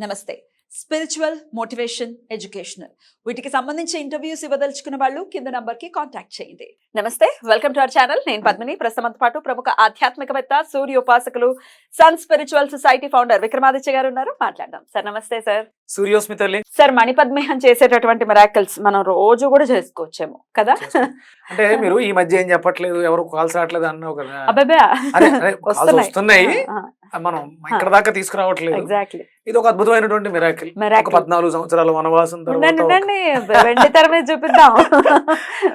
నమస్తే. Spiritual, motivation, educational వీటికి సంబంధించి ఇంటర్వ్యూస్ ఇవ్వదలుచుకున్న వాళ్ళు కింద నంబర్ కి కాంటాక్ట్ చేయండి. నమస్తే, వెల్కమ్ టు అవర్ ఛానల్. నేను పద్మిని. ప్రస్తుతంతో పాటు ప్రముఖ ఆధ్యాత్మికవేత్త, సూర్యోపాసకులు, sun spiritual society founder Vikramaditya garu ఉన్నారు. మాట్లాడదాం. సార్ నమస్తే. సార్ సూర్యోస్మి తల్లి. సార్, మణిపద్మేహం చేసేటటువంటి మిరాకిల్స్ మనం రోజు కూడా చేసుకోవచ్చేమో కదా? అంటే మీరు ఈ మధ్య ఏం చెప్పట్లేదు, ఎవరు కాల్స్ రావట్లేదు అన్నావు కదా. అబ్బాబా వస్తున్నాయి, మనం ఇక్కడ దాకా తీసుకురావట్లేదు. ఎగ్జాక్ట్లీ. ఇది ఒక అద్భుతమైనటువంటి మిరాకిల్. 14 సంవత్సరాల వనవాసం తర్వాత వెండి తెర మీద చూపిద్దాం.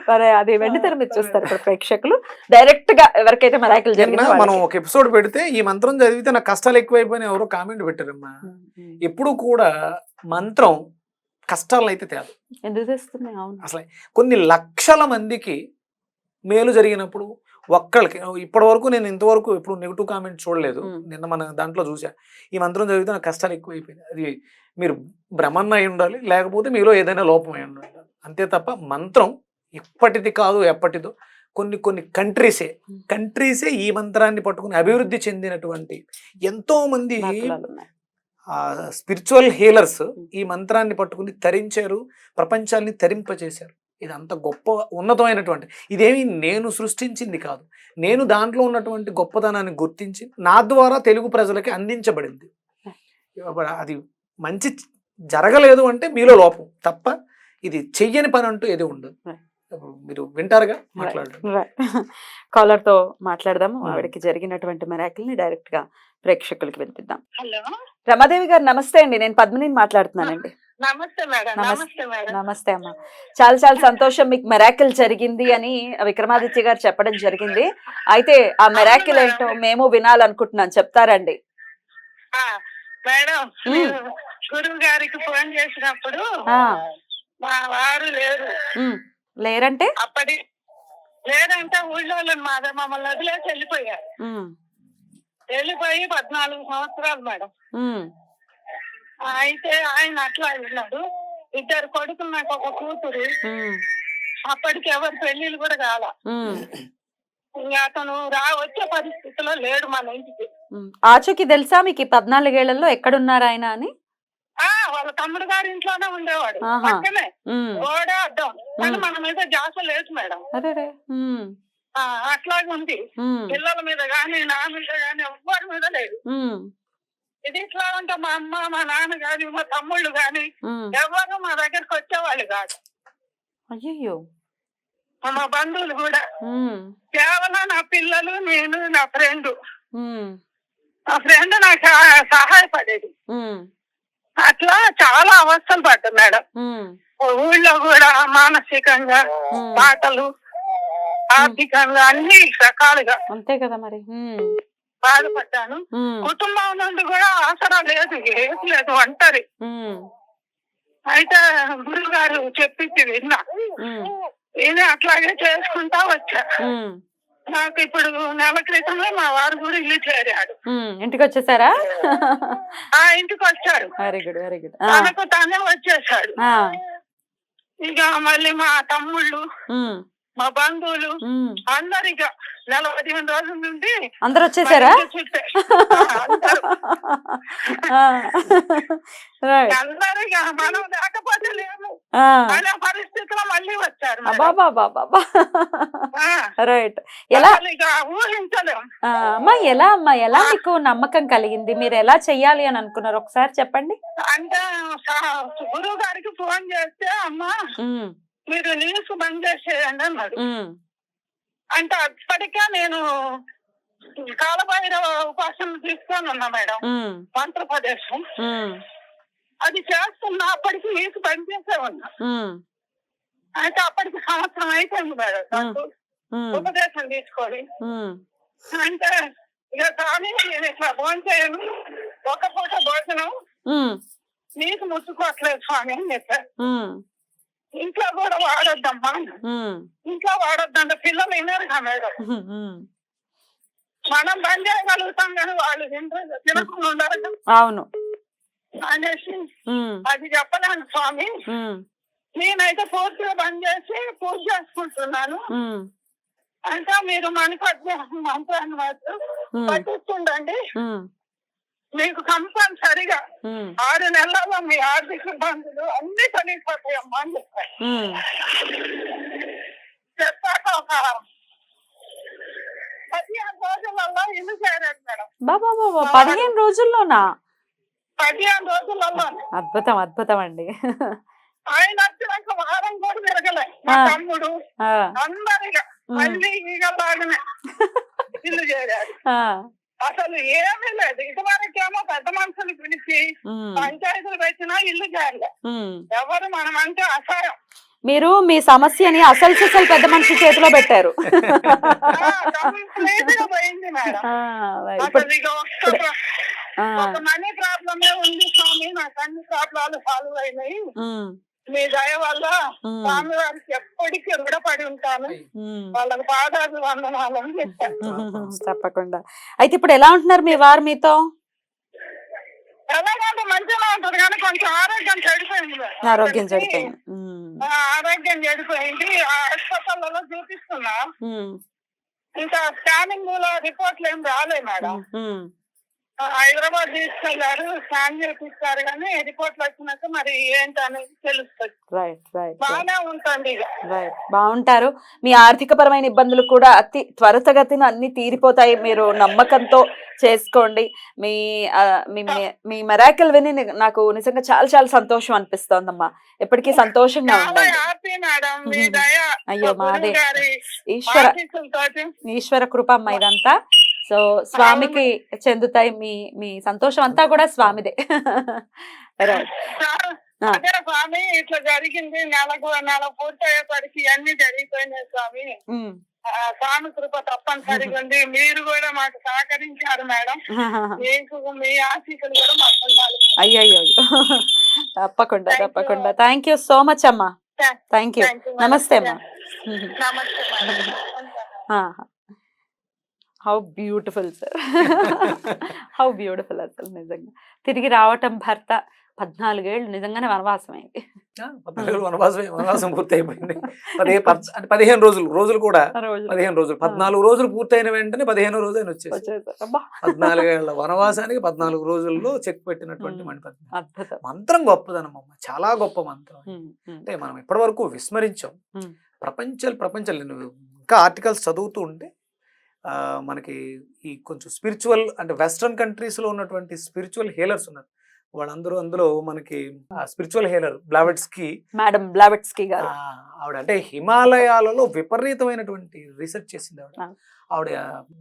మరి అది వెండి తెర మీద చూస్తారు ఇప్పుడు ప్రేక్షకులు. డైరెక్ట్ గా ఎవరికైతే మిరాకిల్ జరిగినా మనం ఒక ఎపిసోడ్ పెడితే ఈ మంత్రం చదివితే నాకు కష్టాలు ఎక్కువైపోయినా ఎవరో కామెంట్ పెట్టారమ్మా. ఎప్పుడు కూడా మంత్రం కష్టాలను అయితే తేదు. ఎందుకు తెస్తున్నాయి? అసలు కొన్ని లక్షల మందికి మేలు జరిగినప్పుడు ఒక్కళ్ళకి, ఇప్పటి వరకు నేను ఇంతవరకు ఎప్పుడు నెగిటివ్ కామెంట్ చూడలేదు. నిన్న మన దాంట్లో చూసా, ఈ మంత్రం చదివితే నాకు కష్టాలు ఎక్కువైపోయినాయి. అది మీరు బ్రహ్మన్న అయి ఉండాలి, లేకపోతే మీలో ఏదైనా లోపం అయి ఉండాలి, అంతే తప్ప మంత్రం ఇప్పటిది కాదు ఎప్పటిదో. కొన్ని కంట్రీసే ఈ మంత్రాన్ని పట్టుకుని అభివృద్ధి చెందినటువంటి ఎంతో మంది స్పిరిచువల్ హీలర్స్ ఈ మంత్రాన్ని పట్టుకుని తరించారు, ప్రపంచాన్ని తరింపచేశారు. ఇది అంత గొప్ప ఉన్నతమైనటువంటి, ఇదేమి నేను సృష్టించింది కాదు, నేను దాంట్లో ఉన్నటువంటి గొప్పతనాన్ని గుర్తించి నా ద్వారా తెలుగు ప్రజలకి అందించబడింది. అది మంచి జరగలేదు అంటే మీలో లోపం తప్ప ఇది చెయ్యని పని అంటూ ఏది ఉండదు. మీరు వింటారుగా, మాట్లాడారు. కాలర్ తో మాట్లాడదాము. ఆవిడకి జరిగినటువంటి మిరాకిల్ ని డైరెక్ట్ గా ప్రేక్షకులకి వినిపిద్దాం. హలో రమాదేవి గారు, నమస్తే అండి. నేను పద్మిని మాట్లాడుతున్నానండి. నమస్తే మేడం. నమస్తే మేడం. నమస్తే అమ్మా. చాలా సంతోషం, మీకు మెరాకిల్ జరిగింది అని విక్రమాదిత్య గారు చెప్పడం జరిగింది. అయితే ఆ మెరాకిల్ ఏంటో మేము వినాలనుకుంటున్నాం, చెప్తారండి? మేడం, గురువు గారికి ఫోన్ చేసినప్పుడు మా వారు లేరంటే లేదంటే ఊళ్ళో మమ్మల్ని వదిలేసి వెళ్ళిపోయారు. వెళ్ళిపోయి 14 సంవత్సరాలు మేడం. అయితే ఆయన అట్లా ఉన్నాడు. 2 కొడుకులు, నాకు ఒక కూతురు. అప్పటికి ఎవరు పెళ్లిళ్ళు కూడా కాల. ఇంకా అతను వచ్చే పరిస్థితిలో లేడు మన ఇంటికి. ఆచూకి తెలుసా మీకు 14 ఏళ్లలో ఎక్కడున్నారు ఆయన అని? వాళ్ళ తమ్ముడు గారి ఇంట్లోనే ఉండేవాడు. పక్కనే గోడ అడ్డం, కానీ మన మీద జాస లేదు మేడం. అట్లాగే ఉంది. పిల్లల మీద గాని, నా మీద గాని, ఎవ్వరి మీద లేదు. ఇది ఇట్లా ఉంటే మా అమ్మ, మా నాన్న గాని, మా తమ్ముళ్ళు గాని ఎవరు మా దగ్గరకు వచ్చేవాళ్ళు కాదు. అయ్యో. మా బంధువులు కూడా కేవలం నా పిల్లలు, నేను, నా ఫ్రెండ్ నాకు సహాయపడేది. అట్లా చాలా అవస్థలు పడ్డా మేడం. ఊళ్ళో కూడా మానసికంగా, పాటలు, ఆర్థికంగా అన్ని రకాలుగా అంతే కదా మరి బాధపడ్డాను. కుటుంబం నుండి కూడా ఆసరా లేదు, ఏది లేదు, ఒంటరి. అయితే గురువు గారు చెప్పింది విన్నా, నేనే అట్లాగే చేసుకుంటా వచ్చా. నాకు ఇప్పుడు నెల క్రితమే మా వారు కూడా ఇల్లు చేరాడు. ఇంటికి వచ్చేసారా? ఇంటికి వచ్చాడు. Very good, very good. తనకు తానే వచ్చేసాడు. ఇక మళ్ళీ మా తమ్ముళ్ళు, మా బంధువులు అందరిగా 15 రోజుల నుండి అందరు వచ్చేసారా? అందరిగా మనం లేకపోతే లేము అనే పరిస్థితిలో మళ్ళీ వచ్చారు. రైట్. ఎలా ఊహించలేము అమ్మా, ఎలా మీకు నమ్మకం కలిగింది? మీరు ఎలా చెయ్యాలి అని అనుకున్నారు ఒకసారి చెప్పండి. అంటే గురువు గారికి ఫోన్ చేస్తే, అమ్మా మీరు న్యూస్ బంద్ చేసేయండి అన్నాడు. అంటే అప్పటికే నేను కాలభైరవ ఉపాసన తీసుకొని ఉన్నా మేడం, మంత్రప్రదేశం. అది చేస్తున్నా, అప్పటికి న్యూస్ బంద్ చేసే ఉన్నా. అయితే అప్పటికి సంవత్సరం అయిపోయింది మేడం నాకు ఉపదేశం తీసుకొని. అంటే ఇక స్వామి నేను ఇట్లా భోజనం చేయను, ఒక పూట భోజనం నీకు ముట్టుకోవట్లేదు స్వామి అని చెప్పారు. ఇంట్లో కూడా వాడొద్దమ్మా, ఇంట్లో వాడొద్దంటే పిల్లలు వినరుగా మేడం. మనం బంద్ చేయగలుగుతాం కానీ వాళ్ళు తినకుండా ఉండాలి. అవును అనేసి అది చెప్పలేను స్వామి. నేనైతే పూర్తిగా బంద్ చేసి పూజ చేసుకుంటున్నాను. అంటే మీరు మంత్రాన్ని మాత్రం పట్టిస్తుండండి, మీకు కంపల్సరిగా 6 నెలల్లో మీ ఆర్థిక ఇబ్బందులు అన్ని తొలగిపోతాయమ్మా అని చెప్పారు. చెప్పాక ఒక 15 రోజులలో ఇల్లు చేరాడు మేడం. బాబా 15 రోజుల్లోనా? 15 రోజులలో. అద్భుతం అద్భుతం అండి. ఆయన వచ్చినాక వారం కూడా తిరగలే. మా తమ్ముడు అందరిగా మళ్ళీ ఈగలాగానే ఇల్లు చేరాడు. అసలు ఏమీ లేదు. ఇదివరకేమో పెద్ద మనుషులు పిలిచి పంచాయతీలు పెట్టినా ఇల్లు చేయాలి. ఎవరు మనం అంటే అసహ్యం. మీరు మీ సమస్యని అసలు సిసలు పెద్ద మనిషి చేతిలో పెట్టారు. పోయింది మేడం. అసలు ఇక ఒక మనీ ప్రాబ్లమే ఉంది స్వామి, నాకు అన్ని ప్రాబ్లాలు సాల్వ్ అయినాయి మీ దయ వల్ల. స్వామి వారికి ఎప్పటికీ రుణపడి ఉంటాను. వాళ్ళకి పాదాలు వందనాలని చెప్పాను. తప్పకుండా. అయితే ఇప్పుడు ఎలా ఉంటున్నారు మీ వారు మీతో? ఎలాగంటే మంచిగా ఉంటుంది కానీ కొంచెం ఆరోగ్యం చెడిపోయింది. ఆరోగ్యం చెడిపోయింది. ఆరోగ్యం చెడిపోయింది. హాస్పిటల్లో చూపిస్తున్నా. ఇంకా స్కానింగ్ లో రిపోర్ట్లు ఏం రాలే మేడం. హైదరాబాద్ తీసుకెళ్లారు, స్కాన్ చేపిస్తారు కానీ రిపోర్ట్లు వచ్చినాక మరి ఏంటనేది తెలుస్తుంది. బాగానే ఉంటుంది. బాగుంటారు. మీ ఆర్థిక పరమైన ఇబ్బందులు కూడా అతి త్వరితగతిన అన్ని తీరిపోతాయి. మీరు నమ్మకంతో చేసుకోండి. మీ మీ మెరాకిల్ విని నాకు నిజంగా చాలా చాలా సంతోషం అనిపిస్తోందమ్మా. ఎప్పటికీ సంతోషంగా ఉండండి. అయ్యో మాదే ఈశ్వర కృప అమ్మ ఇదంతా. సో స్వామికి చెందుతాయి. మీ సంతోషం అంతా కూడా స్వామిదే. అదే స్వామి ఇట్లా జరిగింది. నెల పూర్తయ్యేపటికి అన్ని జరిగిపోయినాయి స్వామి. స్వామి కృప తప్పనిసరిగా ఉంది. మీరు కూడా మాకు సహకరించారు మేడం. మీకు మీ ఆశీస్సులు కూడా మాకు ఉండాలి. అయ్యో తప్పకుండా తప్పకుండా. థ్యాంక్ యూ సో మచ్ అమ్మా. Thank you. నమస్తే అమ్మా. How beautiful sir. How beautiful. అసలు నిజంగా తిరిగి రావటం భర్త 14 ఏళ్ళు నిజంగానే వనవాసం అయింది. 14 వనవాసం పూర్తి అయిపోయింది. 15 రోజులు కూడా 15 రోజులు. 14 రోజులు పూర్తయిన వెంటనే 15 రోజు ఆయన వచ్చేసి 14 ఏళ్ల వనవాసానికి 14 రోజుల్లో చెక్ పెట్టినటువంటి మణిపద్మ. మంత్రం గొప్పదనమ్మ, చాలా గొప్ప మంత్రం. అంటే మనం ఇప్పటి వరకు విస్మరించాం. ప్రపంచాలు ఇంకా ఆర్టికల్స్ చదువుతూ ఉంటే మనకి ఈ కొంచెం స్పిరిచువల్ అంటే వెస్ట్రన్ కంట్రీస్లో ఉన్నటువంటి స్పిరిచువల్ హీలర్స్ ఉన్నారు. వాళ్ళందరూ అందులో మనకి స్పిరిచువల్ హీలర్ మేడం బ్లావెట్స్కీ గారు. ఆవిడ అంటే హిమాలయాలలో విపరీతమైనటువంటి రీసెర్చ్ చేసింది ఆవిడ.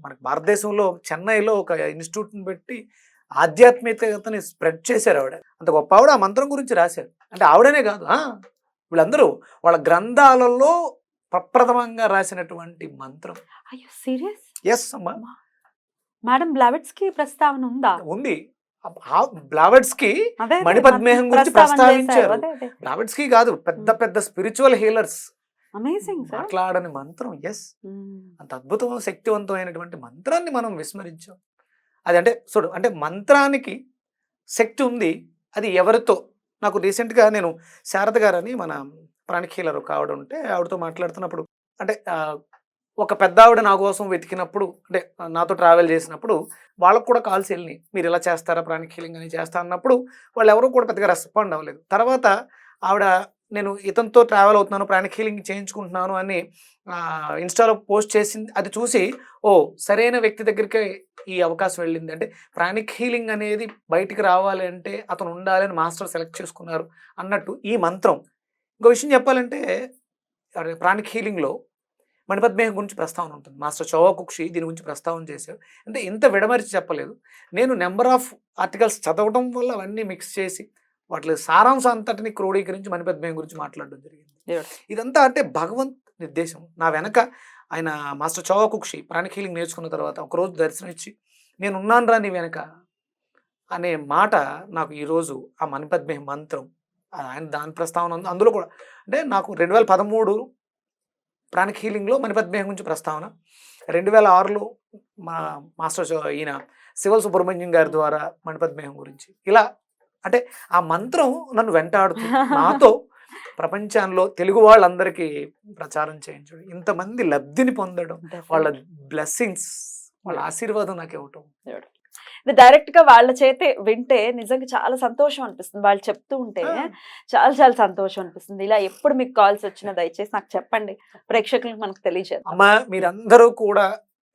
మనకి భారతదేశంలో చెన్నైలో ఒక ఇన్స్టిట్యూట్ని పెట్టి ఆధ్యాత్మికతని స్ప్రెడ్ చేశారు ఆవిడ. అంత గొప్ప ఆవిడ. ఆ మంత్రం గురించి రాశారు. అంటే ఆవిడనే కాదు, వీళ్ళందరూ వాళ్ళ గ్రంథాలలో ప్రప్రథమంగా రాసినటువంటి మంత్రం. అయ్యో సీరియస్? ఎస్ అమ్మా. మేడం బ్లావెట్స్కీ ప్రస్తావన ఉందా? ఉంది. బ్లావెట్స్కీ మణిపద్మేహం గురించి ప్రస్తావించారు. బ్లావెట్స్కీ కాదు, పెద్ద పెద్ద స్పిరిచువల్ హీలర్స్ మాట్లాడని మంత్రం. ఎస్, అంత అద్భుతం శక్తివంతమైనటువంటి మంత్రాన్ని మనం విస్మరించాం. అది అంటే చూడు, అంటే మంత్రానికి శక్తి ఉంది. అది ఎవరితో? నాకు రీసెంట్గా నేను శారద గారని మన ప్రాణిక్ హీలర్ ఒక ఆవిడ ఉంటే ఆవిడతో మాట్లాడుతున్నప్పుడు, అంటే ఒక పెద్ద ఆవిడ నా కోసం వెతికినప్పుడు, అంటే నాతో ట్రావెల్ చేసినప్పుడు వాళ్ళకు కూడా కాల్స్ వెళ్ళినాయి, మీరు ఇలా చేస్తారా ప్రాణిక్ హీలింగ్ అని చేస్తా అన్నప్పుడు వాళ్ళు ఎవరు కూడా పెద్దగా రెస్పాండ్ అవ్వలేదు. తర్వాత ఆవిడ నేను ఇతనితో ట్రావెల్ అవుతున్నాను, ప్రాణిక్ హీలింగ్ చేయించుకుంటున్నాను అని ఇన్స్టాలో పోస్ట్ చేసింది. అది చూసి సరైన వ్యక్తి దగ్గరికి ఈ అవకాశం వెళ్ళింది. అంటే ప్రాణిక్ హీలింగ్ అనేది బయటికి రావాలి అంటే అతను ఉండాలని మాస్టర్ సెలెక్ట్ చేసుకున్నారు అన్నట్టు ఈ మంత్రం. ఇంకో విషయం చెప్పాలంటే ప్రాణిక్ హీలింగ్లో మణిపద్మేహం గురించి ప్రస్తావన ఉంటుంది. మాస్టర్ చౌకుక్షి దీని గురించి ప్రస్తావన చేశారు. అంటే ఇంత విడమరిచి చెప్పలేదు. నేను నెంబర్ ఆఫ్ ఆర్టికల్స్ చదవడం వల్ల అవన్నీ మిక్స్ చేసి వాటి సారాంశం అంతటిని క్రోడీకరించి మణిపద్మేహం గురించి మాట్లాడడం జరిగింది. ఇదంతా అంటే భగవంత్ నిర్దేశం. నా వెనక ఆయన మాస్టర్ చౌకుక్షి ప్రాణిక్ హీలింగ్ నేర్చుకున్న తర్వాత ఒకరోజు దర్శనం ఇచ్చి నేను ఉన్నాను రా నీ వెనక అనే మాట నాకు ఈరోజు ఆ మణిపద్మేహం మంత్రం ఆయన దాని ప్రస్తావన ఉంది. అందులో కూడా అంటే నాకు 2013 ప్రాణిక్ హీలింగ్లో మణిపద్మేహం గురించి ప్రస్తావన, 2006లో మా మాస్టర్ ఈయన శివల్ సుబ్రహ్మణ్యం గారి ద్వారా మణిపద్మేహం గురించి. ఇలా అంటే ఆ మంత్రం నన్ను వెంటాడుతూ నాతో ప్రపంచంలో తెలుగు వాళ్ళందరికీ ప్రచారం చేయించడం, ఇంతమంది లబ్ధిని పొందడం, వాళ్ళ బ్లెస్సింగ్స్, వాళ్ళ ఆశీర్వాదం నాకు ఇవ్వటం. ఇది డైరెక్ట్ గా వాళ్ళ చేతే వింటే నిజంగా చాలా సంతోషం అనిపిస్తుంది. వాళ్ళు చెప్తూ ఉంటే చాలా చాలా సంతోషం అనిపిస్తుంది. ఇలా ఎప్పుడు మీకు కాల్స్ వచ్చినా దయచేసి నాకు చెప్పండి, ప్రేక్షకులకు మనకు తెలియజేద్దాం. అమ్మా మీరందరూ కూడా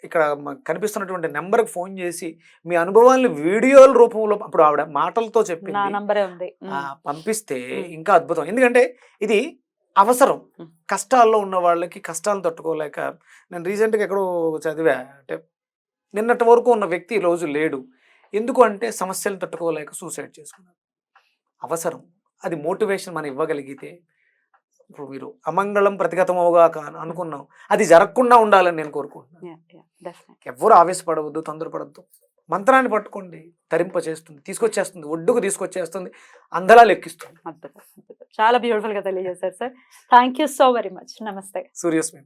ఇక్కడ కనిపిస్తున్నటువంటి నెంబర్కి ఫోన్ చేసి మీ అనుభవాలను వీడియోల రూపంలో, అప్పుడు ఆవిడ మాటలతో నా చెప్పింది, నంబరే ఉంది. పంపిస్తే ఇంకా అద్భుతం. ఎందుకంటే ఇది అవసరం. కష్టాల్లో ఉన్న వాళ్ళకి కష్టాలను తట్టుకోలేక, నేను రీసెంట్గా ఎక్కడో చదివా, అంటే నిన్నటి వరకు ఉన్న వ్యక్తి ఈ రోజు లేడు. ఎందుకు అంటే సమస్యలను తట్టుకోలేక సూసైడ్ చేసుకున్నాడు. అవసరం. అది మోటివేషన్ మనం ఇవ్వగలిగితే, ఇప్పుడు మీరు అమంగళం ప్రతిగతమవుగాక అనుకున్నాం, అది జరగకుండా ఉండాలని నేను కోరుకుంటున్నాను. Yeah, yeah, definitely. ఎవ్వరు ఆవేశపడవద్దు, తొందరపడద్దు. మంత్రాన్ని పట్టుకోండి, తరింప చేస్తుంది, తీసుకొచ్చేస్తుంది, ఒడ్డుకు తీసుకొచ్చేస్తుంది, అందలా లెక్కిస్తుంది. అద్భుతం, అద్భుతం. చాలా బ్యూటిఫుల్ గా తెలియజేశారు sir. Thank you so very much. నమస్తే. సూర్యస్మి.